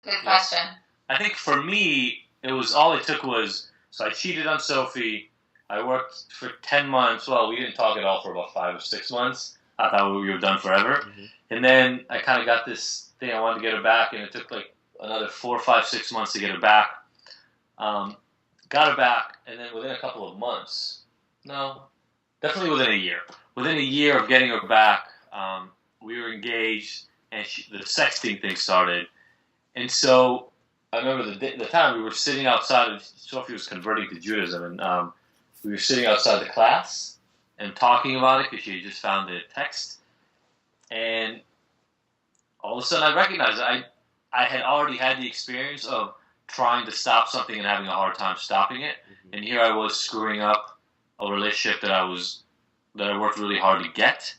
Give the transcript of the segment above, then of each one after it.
Good question. I think for me, all it took was, so I cheated on Sophie. I worked for 10 months. Well, we didn't talk at all for about 5 or 6 months. I thought we were done forever. Mm-hmm. And then I kind of got this thing. I wanted to get her back, and it took like another 4, 5, 6 months to get her back. Got her back, and then within a couple of months, no, definitely within a year. Within a year of getting her back, we were engaged, and the sexting thing started. And so I remember the time we were sitting outside. Sophie was converting to Judaism, and we were sitting outside the class and talking about it because she had just found the text. And all of a sudden, I recognized I had already had the experience of trying to stop something and having a hard time stopping it. Mm-hmm. And here I was screwing up a relationship that I worked really hard to get.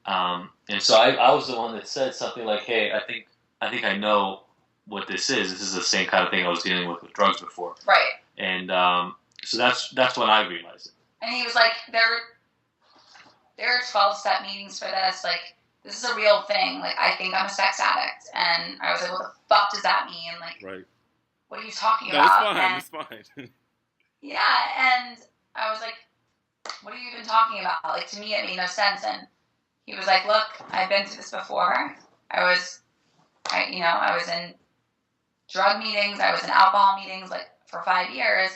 And so I was the one that said something like, "Hey, I think I know what this is. This is the same kind of thing I was dealing with drugs before." Right. And so that's when I realized it. And he was like, there are 12-step meetings for this. Like, this is a real thing. Like, I think I'm a sex addict. And I was like, what the fuck does that mean? Like, right. What are you talking about? It's fine. Yeah, and I was like, what are you even talking about? Like, to me, it made no sense. And he was like, look, I've been through this before. I was in drug meetings. I was in alcohol meetings, like, for 5 years.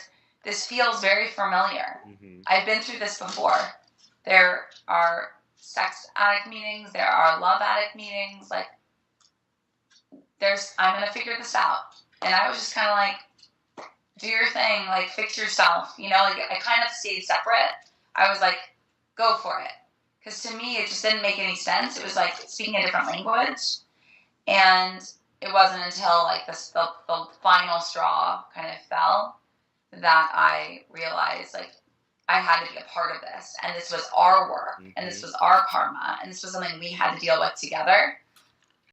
This feels very familiar. Mm-hmm. I've been through this before. There are sex addict meetings. There are love addict meetings. Like, I'm going to figure this out. And I was just kind of like, do your thing. Like, fix yourself. You know, like, I kind of stayed separate. I was like, go for it. Because to me, it just didn't make any sense. It was like speaking a different language. And it wasn't until, like, the final straw kind of fell that I realized, like, I had to be a part of this. And this was our work. Mm-hmm. And this was our karma. And this was something we had to deal with together.